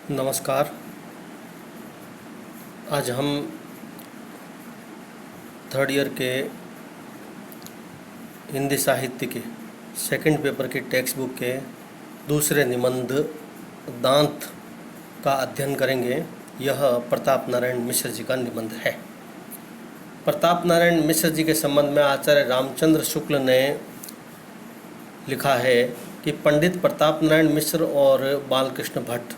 नमस्कार। आज हम थर्ड ईयर के हिंदी साहित्य के सेकंड पेपर के टेक्स्ट बुक के दूसरे निबंध दांत का अध्ययन करेंगे। यह प्रताप नारायण मिश्र जी का निबंध है। प्रताप नारायण मिश्र जी के संबंध में आचार्य रामचंद्र शुक्ल ने लिखा है कि पंडित प्रताप नारायण मिश्र और बालकृष्ण भट्ट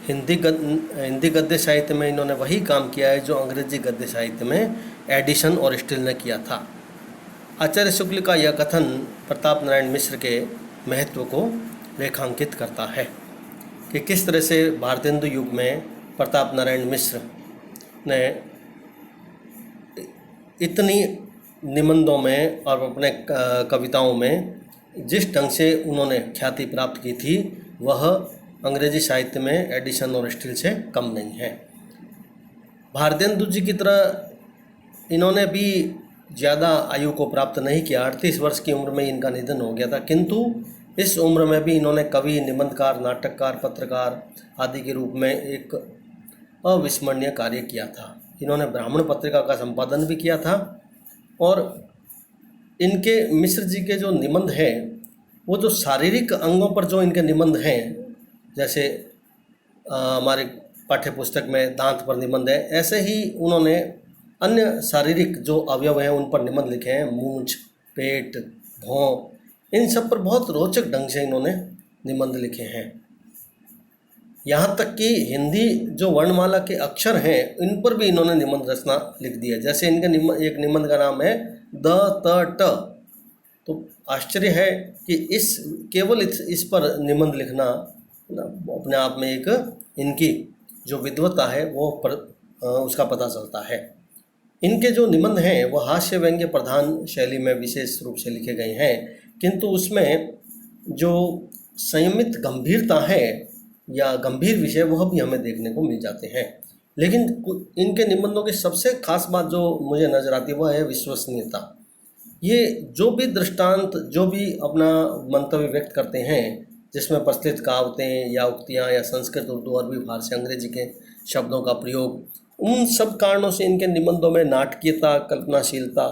हिंदी गद्य साहित्य में इन्होंने वही काम किया है जो अंग्रेजी गद्य साहित्य में एडिशन और स्टिल ने किया था। आचार्य शुक्ल का यह कथन प्रताप नारायण मिश्र के महत्व को रेखांकित करता है कि किस तरह से भारतेंदु युग में प्रताप नारायण मिश्र ने इतनी निबंधों में और अपने कविताओं में जिस ढंग से उन्होंने ख्याति प्राप्त की थी वह अंग्रेजी साहित्य में एडिशन और स्टिल से कम नहीं है। भारतेंदु जी की तरह इन्होंने भी ज़्यादा आयु को प्राप्त नहीं किया। 38 वर्ष की उम्र में इनका निधन हो गया था, किंतु इस उम्र में भी इन्होंने कवि, निबंधकार, नाटककार, पत्रकार आदि के रूप में एक अविस्मरणीय कार्य किया था। इन्होंने ब्राह्मण पत्रिका का संपादन भी किया था और इनके मिश्र जी के जो निबंध हैं वो जो शारीरिक अंगों पर जो इनके निबंध हैं, जैसे हमारे पाठ्य पुस्तक में दांत पर निबंध है, ऐसे ही उन्होंने अन्य शारीरिक जो अवयव हैं उन पर निबंध लिखे हैं। मूंछ, पेट, भौं, इन सब पर बहुत रोचक ढंग से इन्होंने निबंध लिखे हैं। यहाँ तक कि हिंदी जो वर्णमाला के अक्षर हैं इन पर भी इन्होंने निबंध रचना लिख दी है। जैसे इनके एक निबंध का नाम है द त ट। तो आश्चर्य है कि केवल इस पर निबंध लिखना अपने आप में एक इनकी जो विद्वता है वो उसका पता चलता है। इनके जो निबंध हैं वो हास्य व्यंग्य प्रधान शैली में विशेष रूप से लिखे गए हैं, किंतु उसमें जो संयमित गंभीरता है या गंभीर विषय वह भी हमें देखने को मिल जाते हैं। लेकिन इनके निबंधों की सबसे खास बात जो मुझे नज़र आती है वह है विश्वसनीयता। ये जो भी दृष्टांत, जो भी अपना मंतव्य व्यक्त करते हैं, जिसमें प्रचलित कहावतें या उक्तियाँ या संस्कृत, उर्दू, अरबी, फारसी, अंग्रेजी के शब्दों का प्रयोग, उन सब कारणों से इनके निबंधों में नाटकीयता, कल्पनाशीलता,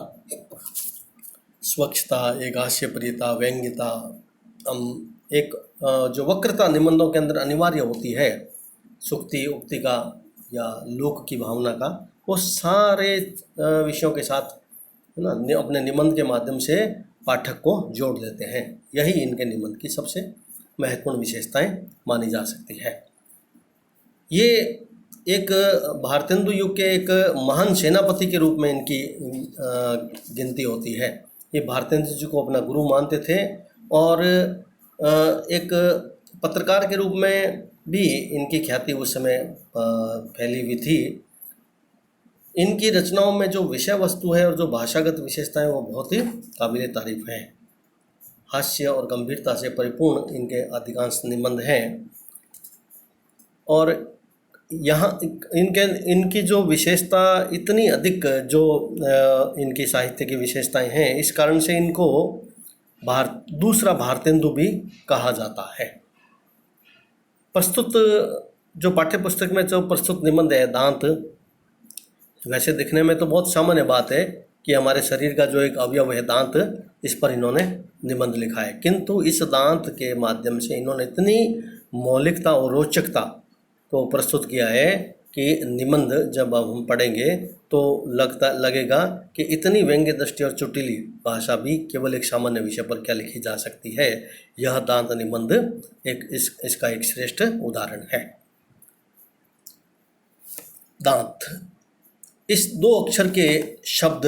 स्वच्छता, एक हास्यप्रियता, व्यंग्यता, एक जो वक्रता निबंधों के अंदर अनिवार्य होती है, सुक्ति, उक्ति का या लोक की भावना का, वो सारे विषयों के साथ है ना अपने निबंध के माध्यम से पाठक को जोड़ देते हैं। यही इनके निबंध की सबसे महत्वपूर्ण विशेषताएं मानी जा सकती है। ये एक भारतेंदु युग के एक महान सेनापति के रूप में इनकी गिनती होती है। ये भारतेंदु जी को अपना गुरु मानते थे और एक पत्रकार के रूप में भी इनकी ख्याति उस समय फैली हुई थी। इनकी रचनाओं में जो विषय वस्तु है और जो भाषागत विशेषताएं वो बहुत ही काबिल तारीफ हैं। हास्य और गंभीरता से परिपूर्ण इनके अधिकांश निबंध हैं और यहाँ इनकी जो विशेषता इतनी अधिक जो इनकी साहित्य की विशेषताएं हैं, इस कारण से इनको दूसरा भारतेंदु भी कहा जाता है। प्रस्तुत जो पाठ्य पुस्तक में जो प्रस्तुत निबंध है दांत, वैसे दिखने में तो बहुत सामान्य बात है कि हमारे शरीर का जो एक अवयव है दांत, इस पर इन्होंने निबंध लिखा है, किंतु इस दांत के माध्यम से इन्होंने इतनी मौलिकता और रोचकता को प्रस्तुत किया है कि निबंध जब हम पढ़ेंगे तो लगेगा कि इतनी व्यंग्य दृष्टि और चुटीली भाषा भी केवल एक सामान्य विषय पर क्या लिखी जा सकती है। यह दांत निबंध इसका एक श्रेष्ठ उदाहरण है। दांत इस दो अक्षर के शब्द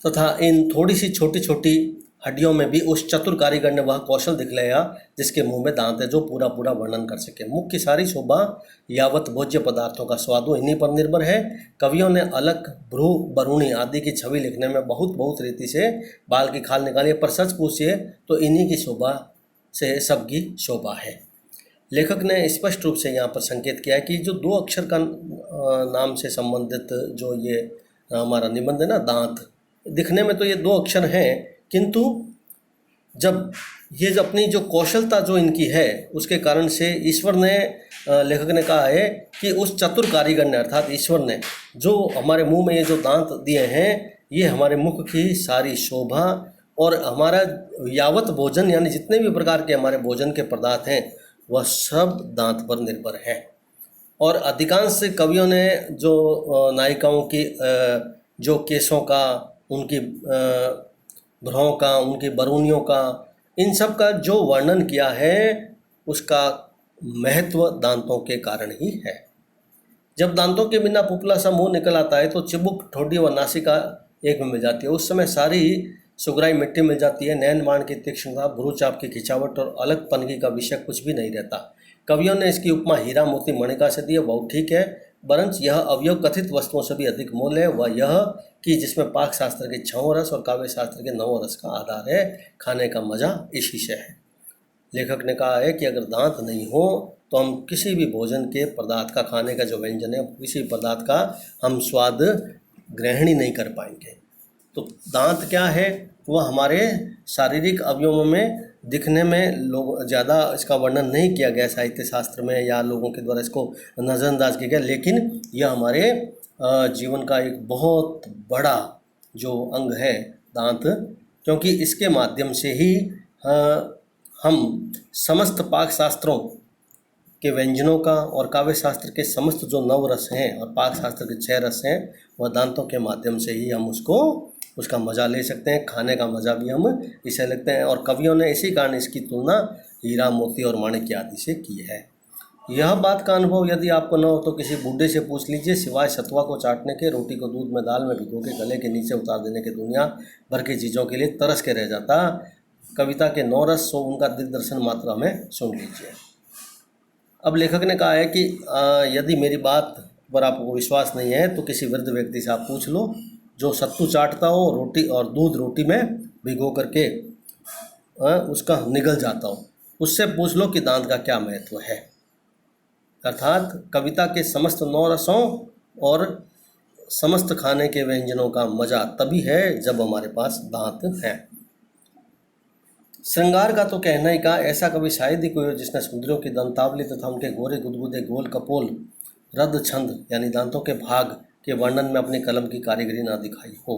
तथा इन थोड़ी सी छोटी छोटी हड्डियों में भी उस चतुर कारीगर ने वह कौशल दिखलाया जिसके मुंह में दांत है, जो पूरा पूरा वर्णन कर सके। मुख की सारी शोभा यावत भोज्य पदार्थों का स्वादु इन्हीं पर निर्भर है। कवियों ने अलग, भ्रू, बरूणी आदि की छवि लिखने में बहुत रीति से बाल की खाल निकाली, पर सच पूछिए तो इन्हीं की शोभा से सबकी शोभा है। लेखक ने स्पष्ट रूप से यहाँ पर संकेत किया है कि जो दो अक्षर का नाम से संबंधित जो ये हमारा निबंध है ना दांत, दिखने में तो ये दो अक्षर हैं, किंतु जब ये जो अपनी जो कौशलता जो इनकी है उसके कारण से ईश्वर ने, लेखक ने कहा है कि उस चतुर कारीगर ने अर्थात ईश्वर ने जो हमारे मुंह में ये जो दांत दिए हैं, ये हमारे मुख की सारी शोभा और हमारा यावत भोजन यानी जितने भी प्रकार के हमारे भोजन के पदार्थ हैं वह सब दांत पर निर्भर है। और अधिकांश कवियों ने जो नायिकाओं की जो केशों का, उनकी भ्रों का, उनकी बरूनियों का, इन सब का जो वर्णन किया है उसका महत्व दांतों के कारण ही है। जब दांतों के बिना पुपला सा मुंह निकल आता है तो चिबुक, ठोडी व नासिका एक में मिल जाती है। उस समय सारी सुगराई मिट्टी मिल जाती है। नैन बाण की तीक्ष्णता, भ्रू चाप की खिंचावट और अलग पनगी का विषय कुछ भी नहीं रहता। कवियों ने इसकी उपमा हीरा मोती मणिका से दी है, बहुत ठीक है, वरंच यह अवयव कथित वस्तुओं से भी अधिक मोल है। वह यह कि जिसमें पाक शास्त्र के 6 रस और काव्य शास्त्र के 9 रस का आधार है। खाने का मजा इसी से है। लेखक ने कहा है कि अगर दांत नहीं हो तो हम किसी भी भोजन के पदार्थ का, खाने का जो व्यंजन है, किसी पदार्थ का हम स्वाद ग्रहण ही नहीं कर पाएंगे। तो दांत क्या है? वह हमारे शारीरिक अवयवों में दिखने में लोग ज़्यादा इसका वर्णन नहीं किया गया साहित्य शास्त्र में या लोगों के द्वारा इसको नज़रअंदाज किया गया, लेकिन यह हमारे जीवन का एक बहुत बड़ा जो अंग है दांत, क्योंकि इसके माध्यम से ही हम समस्त पाक शास्त्रों के व्यंजनों का और काव्य शास्त्र के समस्त जो 9 रस हैं और पाक शास्त्र के 6 रस हैं, वह दांतों के माध्यम से ही हम उसका मज़ा ले सकते हैं। खाने का मज़ा भी हम इसे लेते हैं। और कवियों ने इसी कारण इसकी तुलना हीरा, मोती और माणिक्य आदि से की है। यह बात का अनुभव यदि आपको न हो तो किसी बूढ़े से पूछ लीजिए। सिवाय सतुआ को चाटने के, रोटी को दूध में दाल में भिगो के गले के नीचे उतार देने के दुनिया भर की चीज़ों के लिए तरस के रह जाता। कविता के 9 रस सो उनका दिग्दर्शन मात्र हमें सुन लीजिए। अब लेखक ने कहा है कि यदि मेरी बात पर आपको विश्वास नहीं है तो किसी वृद्ध व्यक्ति से आप पूछ लो जो सत्तू चाटता हो, रोटी और दूध रोटी में भिगो करके उसका निगल जाता हो, उससे पूछ लो कि दांत का क्या महत्व है। अर्थात कविता के समस्त 9 रसों और समस्त खाने के व्यंजनों का मजा तभी है जब हमारे पास दांत हैं। श्रृंगार का तो कहना ही का, ऐसा कभी शायद ही कोई हो जिसने सुंदरियों की दंतावली तथा उनके गोरे गुदगुदे गोल कपोल रद छंद यानी दांतों के भाग के वर्णन में अपनी कलम की कारीगरी ना दिखाई हो।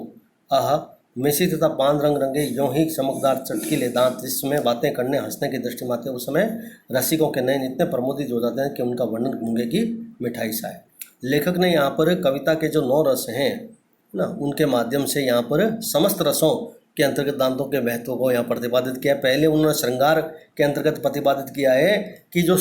आह, मेसी तथा पान रंग रंगे यूं ही चमकदार चटकीले दांत जिस समय बातें करने, हंसने की दृष्टि में आते हैं, उस समय रसिकों के नयन इतने प्रमोदित हो जाते हैं कि उनका वर्णन गूंगे की मिठाई सा है। लेखक ने यहाँ पर कविता के जो 9 रस हैं ना, उनके माध्यम से यहाँ पर समस्त रसों के अंतर्गत दांतों के महत्व को यहाँ प्रतिपादित किया। पहले उन्होंने श्रृंगार के अंतर्गत प्रतिपादित किया है कि जो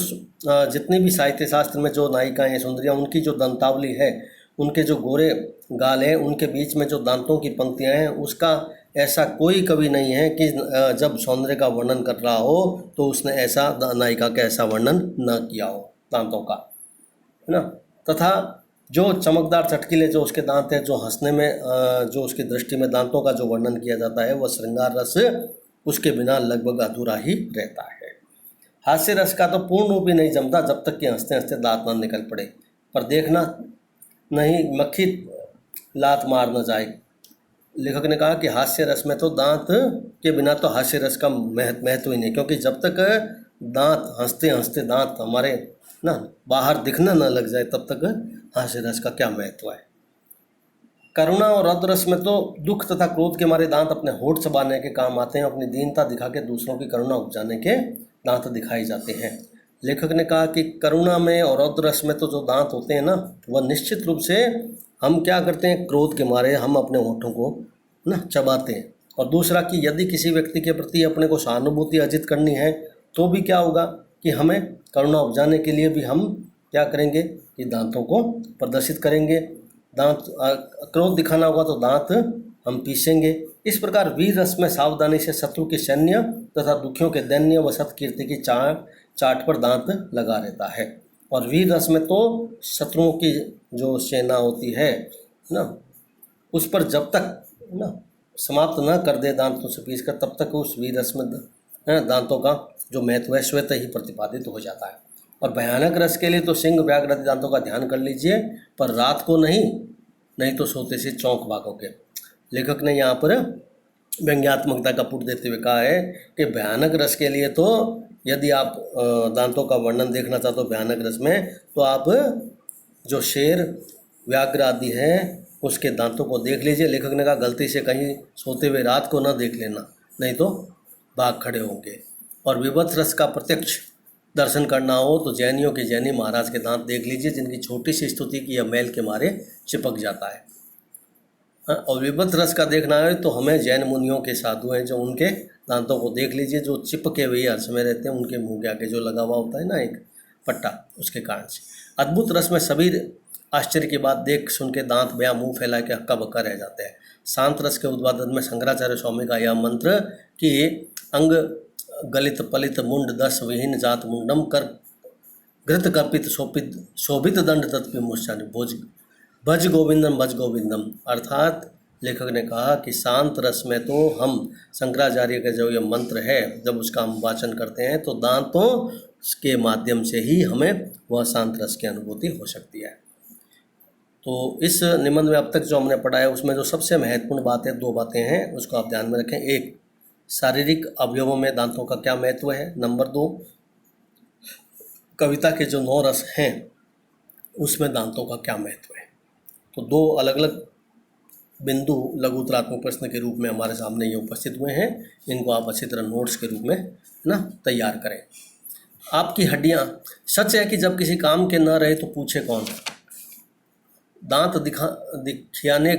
जितनी भी साहित्य शास्त्र में जो नायिकाएं हैं, सुंदरियाँ, उनकी जो दंतावली है, उनके जो गोरे गाल हैं, उनके बीच में जो दांतों की पंक्तियां हैं, उसका ऐसा कोई कवि नहीं है कि जब सौंदर्य का वर्णन कर रहा हो तो उसने ऐसा नायिका का ऐसा वर्णन न किया हो दांतों का, है ना। तथा जो चमकदार चटकीले जो उसके दांत हैं, जो हंसने में जो उसकी दृष्टि में दांतों का जो वर्णन किया जाता है, वह श्रृंगार रस उसके बिना लगभग अधूरा ही रहता है। हास्य रस का तो पूर्ण रूप ही नहीं जमता जब तक कि हंसते हंसते दांत न निकल पड़े, पर देखना नहीं मक्खी लात मार न जाए। लेखक ने कहा कि हास्य रस में तो दांत के बिना तो हास्य रस का महत्व ही नहीं, क्योंकि जब तक दांत हंसते हंसते दांत हमारे ना बाहर दिखना न लग जाए तब तक हास्य रस का क्या महत्व है। करुणा और रौद्र रस में तो दुख तथा क्रोध के मारे दांत अपने होठ चबाने के काम आते हैं। अपनी दीनता दिखा के दूसरों की करुणा उपजाने के दांत दिखाई जाते हैं। लेखक ने कहा कि करुणा में और रौद्र रस में तो जो दांत होते हैं ना, वह निश्चित रूप से हम क्या करते हैं, क्रोध के मारे हम अपने होठों को ना चबाते हैं। और दूसरा कि यदि किसी व्यक्ति के प्रति अपने को सहानुभूति अर्जित करनी है तो भी क्या होगा कि हमें करुणा उपजाने के लिए भी हम क्या करेंगे कि दांतों को प्रदर्शित करेंगे। दांत क्रोध दिखाना होगा तो दांत हम पीसेंगे। इस प्रकार वीर रस में सावधानी से शत्रु के सैन्य तथा दुखियों के दैन्य व सत्कीर्ति की चाट पर दांत लगा रहता है। और वीर रस में तो शत्रुओं की जो सेना होती है ना, उस पर जब तक ना समाप्त न कर दे दांतों से पीस कर, तब तक उस वीर रस में दांतों का जो महत्व है स्वतः ही प्रतिपादित हो जाता है। और भयानक रस के लिए तो सिंह व्याघ्र आदि दांतों का ध्यान कर लीजिए, पर रात को नहीं तो सोते से चौंक भागोगे। लेखक ने यहाँ पर व्यंग्यात्मकता का पुट देते हुए कहा है कि भयानक रस के लिए तो यदि आप दांतों का वर्णन देखना चाहते हो भयानक रस में, तो आप जो शेर व्याघ्र आदि है उसके दांतों को देख लीजिए। लेखक ने कहा गलती से कहीं सोते हुए रात को न देख लेना, नहीं तो भाग खड़े होंगे। और विभत्स रस का प्रत्यक्ष दर्शन करना हो तो जैनियों के जैनी महाराज के दांत देख लीजिए, जिनकी छोटी सी स्तुति की यह मैल के मारे चिपक जाता है। और विभत्स रस का देखना है तो हमें जैन मुनियों के साधु हैं जो उनके दांतों को देख लीजिए, जो चिपके हुए हर समय रहते हैं, उनके मुंह के आगे जो लगा हुआ होता है ना एक पट्टा, उसके कारण से। अद्भुत रस में सभी आश्चर्य की बात देख सुन के दांत बया मुंह फैला के हक्का बक्का रह जाते हैं। शांत रस के उद्वादन में शंकराचार्य स्वामी का यह मंत्र कि अंग गलित पलित मुंड दस विहीन जात मुंडम कर घृत कपित शोभित दंड तत्विमुष्टानि भज गोविंदम भज गोविंदम, अर्थात लेखक ने कहा कि शांत रस में तो हम शंकराचार्य का जो ये मंत्र है जब उसका हम वाचन करते हैं तो दांतों के माध्यम से ही हमें वह शांत रस की अनुभूति हो सकती है। तो इस निबंध में अब तक जो हमने पढ़ा है उसमें जो सबसे महत्वपूर्ण बात है, दो बातें हैं, उसको आप ध्यान में रखें। एक, शारीरिक अवयवों में दांतों का क्या महत्व है। नंबर 2, कविता के जो 9 रस हैं उसमें दांतों का क्या महत्व है। तो दो अलग अलग बिंदु लघु उत्तरात्मक प्रश्न के रूप में हमारे सामने ये उपस्थित हुए हैं। इनको आप अच्छी तरह नोट्स के रूप में ना तैयार करें। आपकी हड्डियां, सच है कि जब किसी काम के न रहे तो पूछे कौन। दांत दिखियाने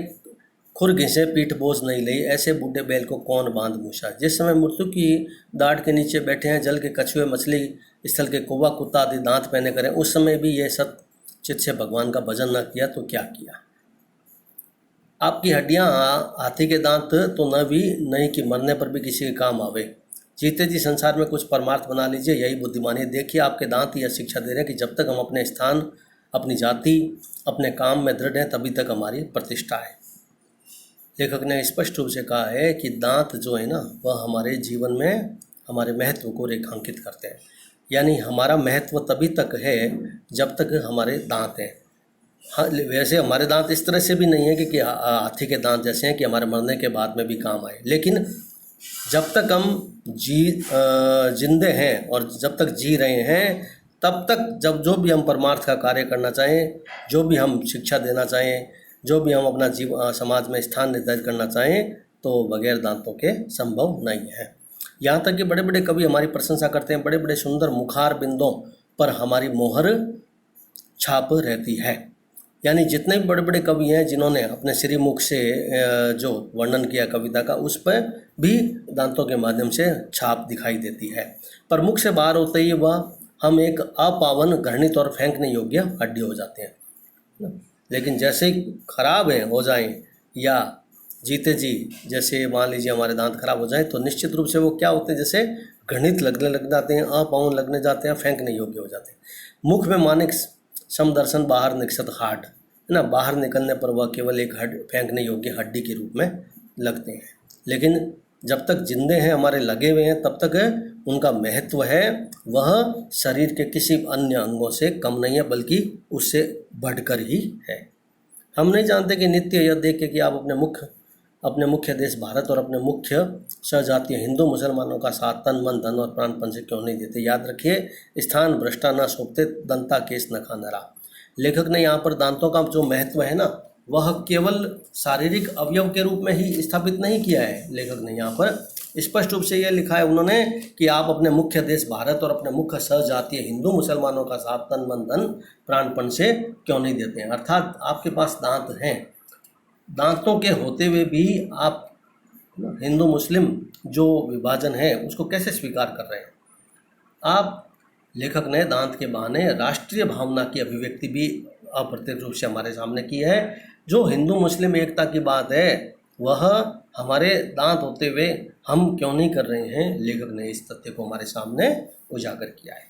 खुर घिसे पीठ बोझ नहीं लई, ऐसे बूढ़े बैल को कौन बांध मूसा। जिस समय मृत्यु की दाढ़ के नीचे बैठे हैं, जल के कछुए मछली स्थल के कौवा कुत्ता आदि दांत पहने करें, उस समय भी ये सत चित्त से भगवान का भजन न किया तो क्या किया। आपकी हड्डियां हाथी के दांत तो न भी नहीं कि मरने पर भी किसी के काम आवे। जीते जी संसार में कुछ परमार्थ बना लीजिए, यही बुद्धिमानी। देखिए आपके दांत यह शिक्षा दे रहे हैं कि जब तक हम अपने स्थान, अपनी जाति, अपने काम में दृढ़ हैं तभी तक हमारी प्रतिष्ठा है। लेखक ने स्पष्ट रूप से कहा है कि दांत जो है ना वह हमारे जीवन में हमारे महत्व को रेखांकित करते हैं। यानी हमारा महत्व तभी तक है जब तक हमारे दांत हैं। हाँ, वैसे हमारे दांत इस तरह से भी नहीं है कि हाथी के दांत जैसे हैं कि हमारे मरने के बाद में भी काम आए, लेकिन जब तक हम जिंदे हैं और जब तक जी रहे हैं तब तक जब जो भी हम परमार्थ का कार्य करना चाहें, जो भी हम शिक्षा देना चाहें, जो भी हम अपना समाज में स्थान निर्धारित करना चाहें तो बगैर दांतों के संभव नहीं है। यहाँ तक कि बड़े बड़े कवि हमारी प्रशंसा करते हैं, बड़े बड़े सुंदर मुखार बिंदों पर हमारी मोहर छाप रहती है। यानी जितने भी बड़े बड़े कवि हैं जिन्होंने अपने श्रीमुख से जो वर्णन किया कविता का, उस पर भी दांतों के माध्यम से छाप दिखाई देती है। पर मुख से बाहर होते ही वह हम एक अपावन, घृणित और फेंकने योग्य हड्डी हो जाते हैं। लेकिन जैसे ही खराब है हो जाएं या जीते जी जैसे मान लीजिए हमारे दांत खराब हो जाए तो निश्चित रूप से वो क्या होते हैं, जैसे घृणित लगने लग जाते हैं, अपावन लगने जाते हैं, फेंकने योग्य हो जाते हैं। मुख में मानिक समदर्शन, बाहर निकसत हाड, है ना, बाहर निकलने पर वह केवल एक फेंकने योग्य हड्डी के रूप में लगते हैं। लेकिन जब तक जिंदे हैं, हमारे लगे हुए हैं, तब तक उनका महत्व है वह शरीर के किसी अन्य अंगों से कम नहीं है, बल्कि उससे बढ़कर ही है। हम नहीं जानते कि नित्य यह देख के कि आप अपने मुख्य देश भारत और अपने मुख्य सहजातीय हिंदू मुसलमानों का साथ तन मन धन और प्राणपन से क्यों नहीं देते। याद रखिए, स्थान भ्रष्टा न सोपते, दंता केस न खानरा। लेखक ने यहाँ पर दांतों का जो महत्व है ना वह केवल शारीरिक अवयव के रूप में ही स्थापित नहीं किया है। लेखक ने यहाँ पर स्पष्ट रूप से यह लिखा है उन्होंने कि आप अपने मुख्य देश भारत और अपने मुख्य सहजातीय हिंदू मुसलमानों का साथ तन मन धन प्राणपन से क्यों नहीं देते हैं। अर्थात आपके पास दांत हैं, दांतों के होते हुए भी आप हिंदू मुस्लिम जो विभाजन है उसको कैसे स्वीकार कर रहे हैं आप। लेखक ने दांत के बहाने राष्ट्रीय भावना की अभिव्यक्ति भी अप्रत्यक्ष रूप से हमारे सामने की है। जो हिंदू मुस्लिम एकता की बात है वह हमारे दांत होते हुए हम क्यों नहीं कर रहे हैं, लेखक ने इस तथ्य को हमारे सामने उजागर किया है।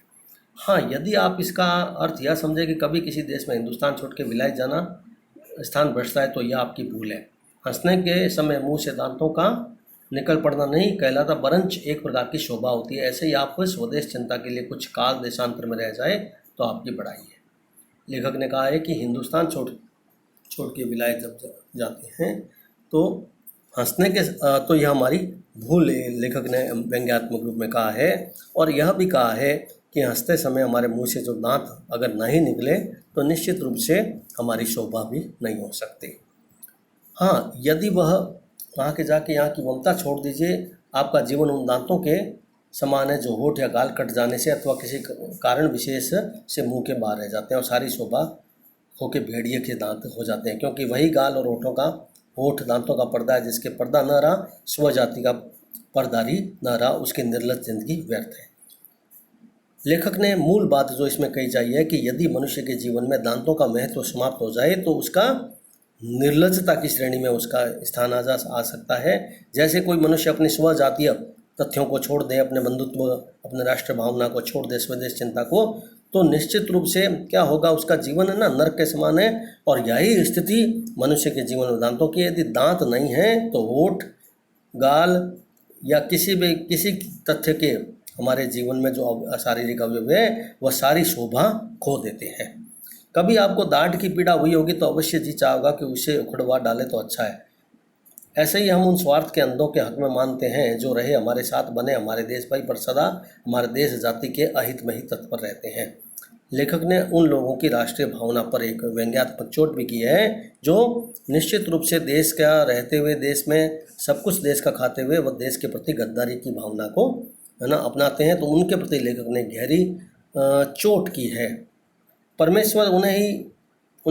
हाँ, यदि आप इसका अर्थ यह समझे कि कभी किसी देश में हिंदुस्तान छोड़ के विलायत जाना स्थान भ्रष्टा है तो यह आपकी भूल है। हंसने के समय मुंह से दांतों का निकल पड़ना नहीं कहलाता, बरंच एक प्रकार की शोभा होती है। ऐसे ही आप स्वदेश चिंता के लिए कुछ काल देशांतर में रह जाए तो आपकी बड़ाई है। लेखक ने कहा है कि हिंदुस्तान छोड़ के विलायत जब जाते हैं तो हंसने के तो यह हमारी भूल है, लेखक ने व्यंग्यात्मक रूप में कहा है। और यह भी कहा है कि हंसते समय हमारे मुंह से जो दांत अगर नहीं निकले तो निश्चित रूप से हमारी शोभा भी नहीं हो सकती। हाँ, यदि वह वहाँ के जाके यहाँ की ममता छोड़ दीजिए, आपका जीवन उन दांतों के समान है जो होठ या गाल कट जाने से अथवा किसी कारण विशेष से मुंह के बाहर रह जाते हैं और सारी शोभा होके भेड़िए के दांत हो जाते हैं, क्योंकि वही गाल और होठ दांतों का पर्दा है। जिसके पर्दा न रहा, स्वजाति का पर्दारी न रहा, उसकी निर्लज जिंदगी व्यर्थ है। लेखक ने मूल बात जो इसमें कही चाहिए कि यदि मनुष्य के जीवन में दांतों का महत्व समाप्त हो जाए तो उसका निर्लजता की श्रेणी में उसका स्थान आ सकता है। जैसे कोई मनुष्य अपनी स्वजातीय तथ्यों को छोड़ दे, अपने बंधुत्व, अपने राष्ट्र भावना को छोड़ दे, स्वदेश चिंता को, तो निश्चित रूप से क्या होगा, उसका जीवन है ना नर्क के समान है। और यही स्थिति मनुष्य के जीवन में दांतों की। यदि दांत नहीं है तो होठ, गाल या किसी तथ्य के हमारे जीवन में जो शारीरिक अवयव है वह सारी शोभा खो देते हैं। कभी आपको दाढ़ की पीड़ा हुई होगी तो अवश्य जी चाहोगा कि उसे उखड़वा डाले तो अच्छा है। ऐसे ही हम उन स्वार्थ के अंधों के हक में मानते हैं जो रहे हमारे साथ, बने हमारे देश भाई, पर सदा हमारे देश जाति के अहित में ही तत्पर रहते हैं। लेखक ने उन लोगों की राष्ट्रीय भावना पर एक व्यंग्यात्मक चोट भी की है जो निश्चित रूप से देश का रहते हुए, देश में सब कुछ देश का खाते हुए वह देश के प्रति गद्दारी की भावना को है ना अपनाते हैं। तो उनके प्रति लेखक ने गहरी चोट की है। परमेश्वर उन्हें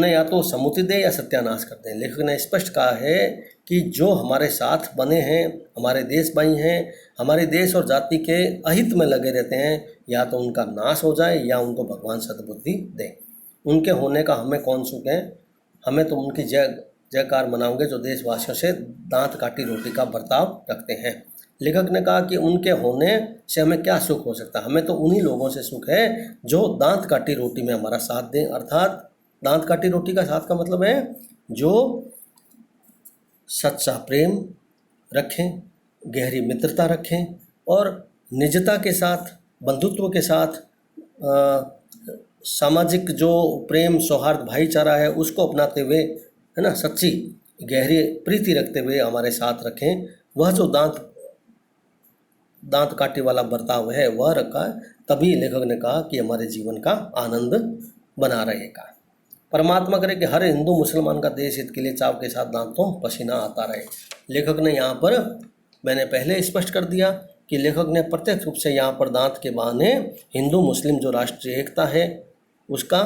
या तो सम्मुति दे या सत्यानाश कर दें। लेखक ने स्पष्ट कहा है कि जो हमारे साथ बने हैं, हमारे देश भाई हैं, हमारे देश और जाति के अहित में लगे रहते हैं, या तो उनका नाश हो जाए या उनको भगवान सद्बुद्धि दें। उनके होने का हमें कौन सुख है? हमें तो उनकी जयकार मनाओगे जो देशवासियों से दांत काटी रोटी का बर्ताव रखते हैं। लेखक ने कहा कि उनके होने से हमें क्या सुख हो सकता है? हमें तो उन्हीं लोगों से सुख है जो दांत काटी रोटी में हमारा साथ दें। अर्थात दांत काटी रोटी का साथ का मतलब है जो सच्चा प्रेम रखें, गहरी मित्रता रखें और निजता के साथ, बंधुत्व के साथ, सामाजिक जो प्रेम, सौहार्द, भाईचारा है उसको अपनाते हुए, है ना, सच्ची गहरी प्रीति रखते हुए हमारे साथ रखें। वह जो दांत काटे वाला बर्ताव है वह रखा है, तभी लेखक ने कहा कि हमारे जीवन का आनंद बना रहेगा। परमात्मा करे कि हर हिंदू मुसलमान का देश हित के लिए चाव के साथ दांतों पसीना आता रहे। लेखक ने यहाँ पर, मैंने पहले स्पष्ट कर दिया कि लेखक ने प्रत्यक्ष रूप से यहाँ पर दांत के बहाने हिंदू मुस्लिम जो राष्ट्रीय एकता है उसका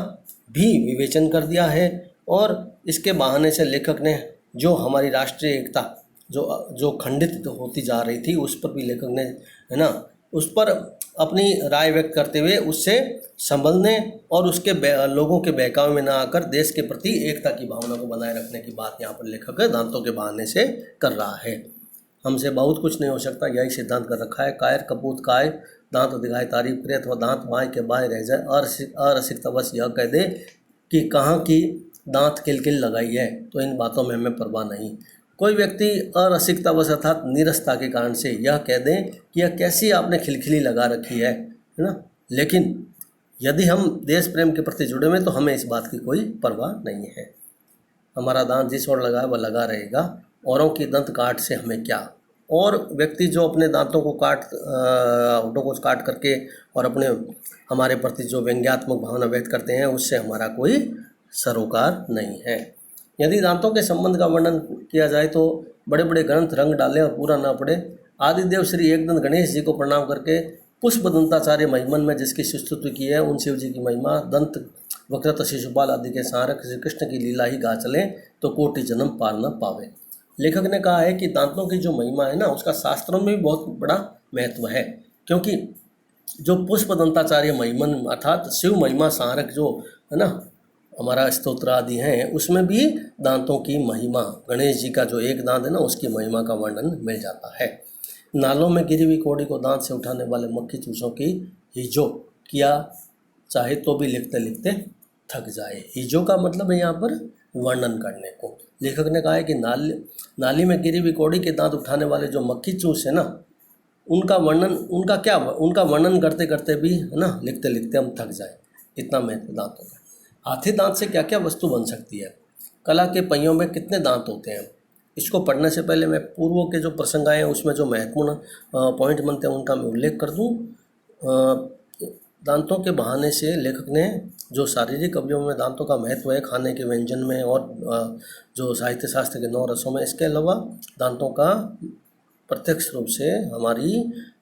भी विवेचन कर दिया है। और इसके बहाने से लेखक ने जो हमारी राष्ट्रीय एकता जो खंडित होती जा रही थी उस पर भी लेखक ने, है ना, उस पर अपनी राय व्यक्त करते हुए उससे संभलने और उसके लोगों के बहकावे में ना आकर देश के प्रति एकता की भावना को बनाए रखने की बात यहाँ पर लेखक दांतों के बहाने से कर रहा है। हमसे बहुत कुछ नहीं हो सकता, यही सिद्धांत कर रखा है। कायर कपूत काय, दांत दिखाए तारीफ करे अथवा दांत बाएं के बाएं रह जाए, अरसिकता बस यह कह दे कि कहाँ की दांत किल लगाई है, तो इन बातों में हमें परवाह नहीं। कोई व्यक्ति अरसिकतावश अर्थात नीरसता के कारण से यह कह दें कि यह कैसी आपने खिलखिली लगा रखी है ना, लेकिन यदि हम देश प्रेम के प्रति जुड़े हुए तो हमें इस बात की कोई परवाह नहीं है। हमारा दांत जिस ओर लगा है वह लगा रहेगा, औरों की दंत काट से हमें क्या। और व्यक्ति जो अपने दांतों को काट करके और हमारे प्रति जो व्यंग्यात्मक भावना व्यक्त करते हैं उससे हमारा कोई सरोकार नहीं है। यदि दांतों के संबंध का वर्णन किया जाए तो बड़े बड़े ग्रंथ रंग डाले और पूरा ना पड़े। आदिदेव श्री एकदंत गणेश जी को प्रणाम करके पुष्प दंताचार्य महिमन में जिसकी स्तुति की है उन शिव जी की महिमा, दंत वक्रत शिशुपाल आदि के सारक श्री कृष्ण की लीला ही गा चले तो कोटि जन्म पार न पावे। लेखक ने कहा है कि दांतों की जो महिमा है ना उसका शास्त्रों में भी बहुत बड़ा महत्व है, क्योंकि जो पुष्प दंताचार्य महिमन अर्थात शिव महिमा सारक जो है ना हमारा स्तोत्र आदि हैं उसमें भी दांतों की महिमा, गणेश जी का जो एक दांत है ना उसकी महिमा का वर्णन मिल जाता है। नालों में गिरी हुई कौड़ी को दांत से उठाने वाले मक्खी चूसों की हिजो किया चाहे तो भी लिखते लिखते थक जाए। हिजो का मतलब है यहाँ पर वर्णन करने को। लेखक ने कहा है कि नाली में गिरी हुई कौड़ी के दांत उठाने वाले जो मक्खी चूस है ना उनका वर्णन करते करते भी है ना लिखते लिखते हम थक जाए, इतना महत्व दांतों का। हाथी दांत से क्या क्या वस्तु बन सकती है? कला के पहियों में कितने दांत होते हैं? इसको पढ़ने से पहले मैं पूर्व के जो प्रसंग आए हैं उसमें जो महत्वपूर्ण पॉइंट बनते हैं उनका मैं उल्लेख कर दूं। दांतों के बहाने से लेखक ने जो शारीरिक अवयवों में दांतों का महत्व है, खाने के व्यंजन में और जो साहित्य शास्त्र के 9 रसों में, इसके अलावा दांतों का प्रत्यक्ष रूप से हमारी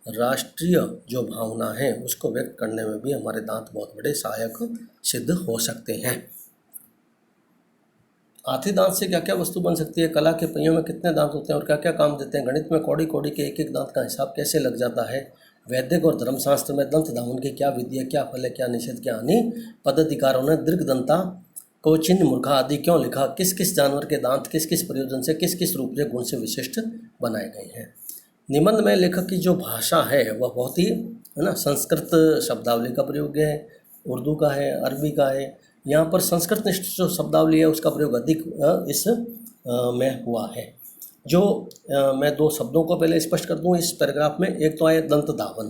राष्ट्रीय जो भावना है उसको व्यक्त करने में भी हमारे दांत बहुत बड़े सहायक सिद्ध हो सकते हैं। हाथी दांत से क्या क्या वस्तु बन सकती है, कला के पहियों में कितने दांत होते हैं और क्या क्या काम देते हैं, गणित में कौड़ी कौड़ी के एक एक दांत का हिसाब कैसे लग जाता है, वैदिक और धर्मशास्त्र में दंत धावन की क्या विधि है, क्या फल है, क्या निषेध, क्या हानि, पद्धतिकारों ने दीर्घ दंता को चिन्ह मूर्खा आदि क्यों लिखा, किस किस जानवर के दांत किस किस प्रयोजन से किस किस रूप से गुण से विशिष्ट बनाए गए हैं। निबंध में लेखक की जो भाषा है वह बहुत ही है ना संस्कृत शब्दावली का प्रयोग है, उर्दू का है, अरबी का है। यहाँ पर संस्कृत निष्ठ जो शब्दावली है उसका प्रयोग अधिक इस में हुआ है। जो मैं 2 शब्दों को पहले स्पष्ट कर दूँ इस पैराग्राफ में। एक तो है दंत धावन।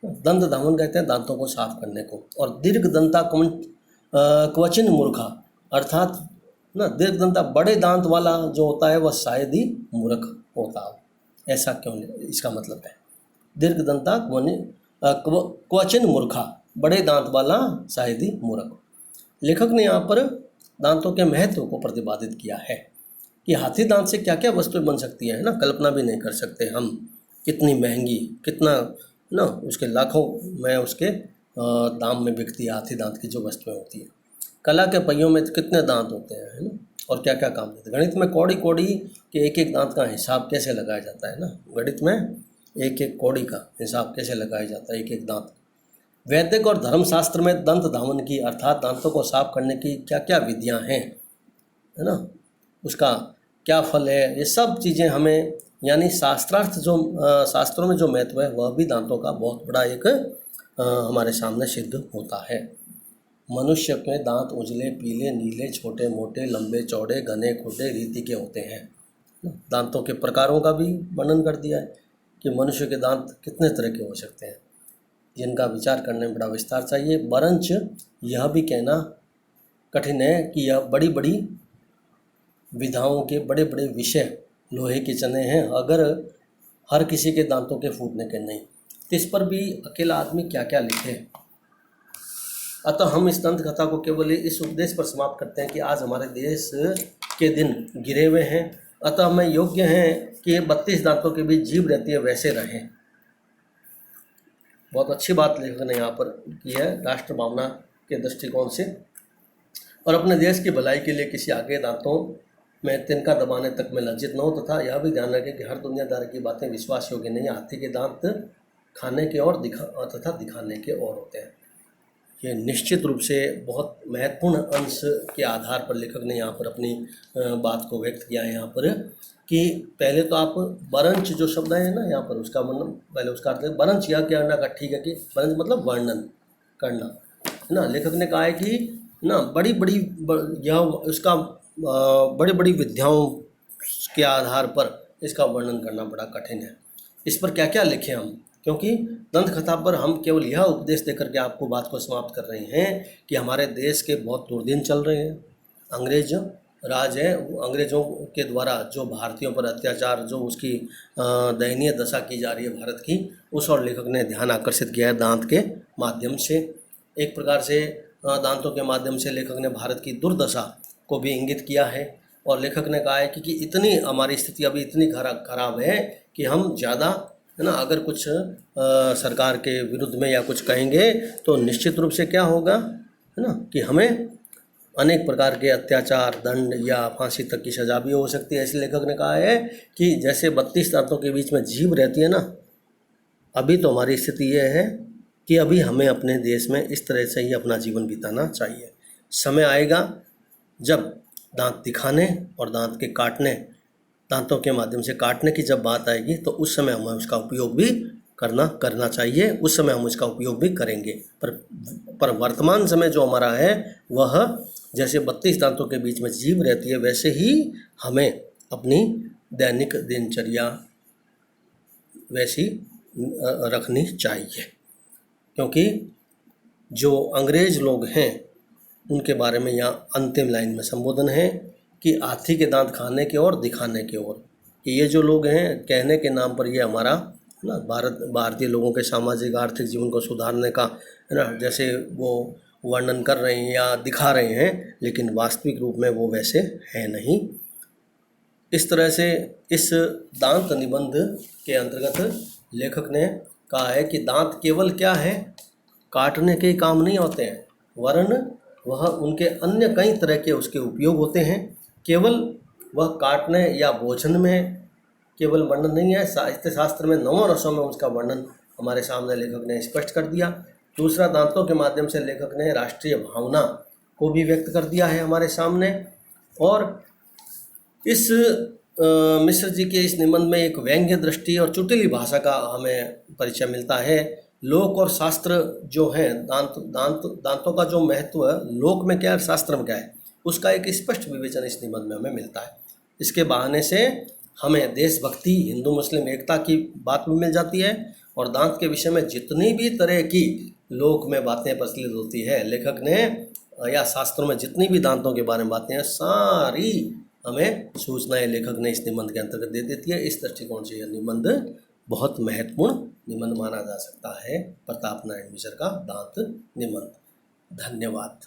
दंत धावन कहते हैं दांतों को साफ करने को, और दीर्घ दंता क्वचिन मूर्खा, अर्थात ना दीर्घ दंता बड़े दांत वाला जो होता है वह शायद ही मूर्ख होता है। ऐसा क्यों, इसका मतलब है दीर्घ दंता क्वचिन मूर्खा, बड़े दांत वाला शायद ही मूर्ख। लेखक ने यहाँ पर दांतों के महत्व को प्रतिपादित किया है कि हाथी दांत से क्या क्या वस्तुएं बन सकती है ना, कल्पना भी नहीं कर सकते हम, कितनी महंगी, कितना ना उसके लाखों में उसके दाम में बिकती है हाथी दांत की जो वस्तुएं होती है। कला के पहियों में कितने दांत होते हैं है ना, और क्या क्या काम देते हैं। गणित में कौड़ी कौड़ी के एक एक दांत का हिसाब कैसे लगाया जाता है ना, गणित में एक एक कौड़ी का हिसाब कैसे लगाया जाता है, एक एक दांत। वैदिक और धर्मशास्त्र में दंत धावन की अर्थात दांतों को साफ करने की क्या क्या विधियां हैं है ना, उसका क्या फल है, ये सब चीज़ें हमें, यानी शास्त्रार्थ जो शास्त्रों में जो महत्व है वह भी दांतों का बहुत बड़ा एक हमारे सामने सिद्ध होता है। मनुष्य के दांत उजले, पीले, नीले, छोटे, मोटे, लंबे, चौड़े, घने, खुले रीति के होते हैं। दांतों के प्रकारों का भी वर्णन कर दिया है कि मनुष्य के दांत कितने तरह के हो सकते हैं, जिनका विचार करने में बड़ा विस्तार चाहिए। बरंच यह भी कहना कठिन है कि यह बड़ी बड़ी विधाओं के बड़े बड़े विषय लोहे के चने हैं, अगर हर किसी के दांतों के फूटने के नहीं, तो इस पर भी अकेला आदमी क्या क्या लिखे। अतः हम इस दंत कथा को केवल इस उपदेश पर समाप्त करते हैं कि आज हमारे देश के दिन गिरे हुए हैं, अतः हमें योग्य हैं कि 32 दांतों के बीच जीभ रहती है वैसे रहें। बहुत अच्छी बात लेखक ने यहाँ पर की है राष्ट्र भावना के दृष्टिकोण से, और अपने देश की भलाई के लिए किसी आगे दांतों में तिनका दबाने तक में लज्जित न हो, तथा यह भी ध्यान रखें कि हर दुनियादारी की बातें विश्वास योग्य नहीं। हाथी के दांत खाने के और तथा दिखाने के और होते हैं। ये निश्चित रूप से बहुत महत्वपूर्ण अंश के आधार पर लेखक ने यहाँ पर अपनी बात को व्यक्त किया है यहाँ पर, कि पहले तो आप बरंच जो शब्द है ना यहाँ पर उसका मतलब पहले उसका अर्थ है बरंच यह कहना का ठीक है कि बरंच मतलब वर्णन करना है ना। लेखक ने कहा है कि ना बड़ी बड़ी यह उसका बड़ी बड़ी विद्याओं के आधार पर इसका वर्णन करना बड़ा कठिन है। इस पर क्या क्या लिखें हम, क्योंकि दंत कथा पर हम केवल यह उपदेश देकर के आपको बात को समाप्त कर रहे हैं कि हमारे देश के बहुत दुर्दिन चल रहे हैं, अंग्रेज राज है, अंग्रेज़ों के द्वारा जो भारतीयों पर अत्याचार, जो उसकी दयनीय दशा की जा रही है भारत की, उस और लेखक ने ध्यान आकर्षित किया है दांत के माध्यम से। एक प्रकार से दांतों के माध्यम से लेखक ने भारत की दुर्दशा को भी इंगित किया है, और लेखक ने कहा है कि इतनी हमारी स्थिति अभी इतनी खराब है कि हम ज़्यादा है ना अगर कुछ सरकार के विरुद्ध में या कुछ कहेंगे तो निश्चित रूप से क्या होगा है ना कि हमें अनेक प्रकार के अत्याचार, दंड या फांसी तक की सजा भी हो सकती है। इसलिए लेखक ने कहा है कि जैसे 32 दांतों के बीच में जीभ रहती है ना, अभी तो हमारी स्थिति यह है कि अभी हमें अपने देश में इस तरह से ही अपना जीवन बिताना चाहिए। समय आएगा जब दांत दिखाने और दांत के काटने, दांतों के माध्यम से काटने की जब बात आएगी तो उस समय हमें उसका उपयोग भी करना चाहिए, उस समय हम उसका उपयोग भी करेंगे। पर वर्तमान समय जो हमारा है वह जैसे 32 दांतों के बीच में जीभ रहती है वैसे ही हमें अपनी दैनिक दिनचर्या वैसी रखनी चाहिए, क्योंकि जो अंग्रेज लोग हैं उनके बारे में यहाँ अंतिम लाइन में संबोधन है कि हाथी के दांत खाने की ओर दिखाने की ओर, कि ये जो लोग हैं कहने के नाम पर ये हमारा है ना भारतीय लोगों के सामाजिक आर्थिक जीवन को सुधारने का है ना जैसे वो वर्णन कर रहे हैं या दिखा रहे हैं, लेकिन वास्तविक रूप में वो वैसे है नहीं। इस तरह से इस दांत निबंध के अंतर्गत लेखक ने कहा है कि दांत केवल क्या है, काटने के काम नहीं होते हैं, वरन वह उनके अन्य कई तरह के उसके उपयोग होते हैं। केवल वह काटने या भोजन में केवल वर्णन नहीं है, साहित्य शास्त्र में 9 रसों में उसका वर्णन हमारे सामने लेखक ने स्पष्ट कर दिया। दूसरा, दांतों के माध्यम से लेखक ने राष्ट्रीय भावना को भी व्यक्त कर दिया है हमारे सामने। और इस मिश्र जी के इस निबंध में एक व्यंग्य दृष्टि और चुटीली भाषा का हमें परिचय मिलता है। लोक और शास्त्र जो है, दांतों का जो महत्व लोक में क्या है, शास्त्र में क्या है, उसका एक स्पष्ट विवेचन इस निबंध में हमें मिलता है। इसके बहाने से हमें देशभक्ति, हिंदू मुस्लिम एकता की बात भी मिल जाती है। और दांत के विषय में जितनी भी तरह की लोक में बातें प्रचलित होती है, लेखक ने या शास्त्रों में जितनी भी दांतों के बारे में बातें हैं, सारी हमें सूचनाएं लेखक ने इस निबंध के अंतर्गत दे देती है। इस दृष्टिकोण से यह निबंध बहुत महत्वपूर्ण निबंध माना जा सकता है, प्रताप नारायण मिश्र का दांत निबंध। धन्यवाद।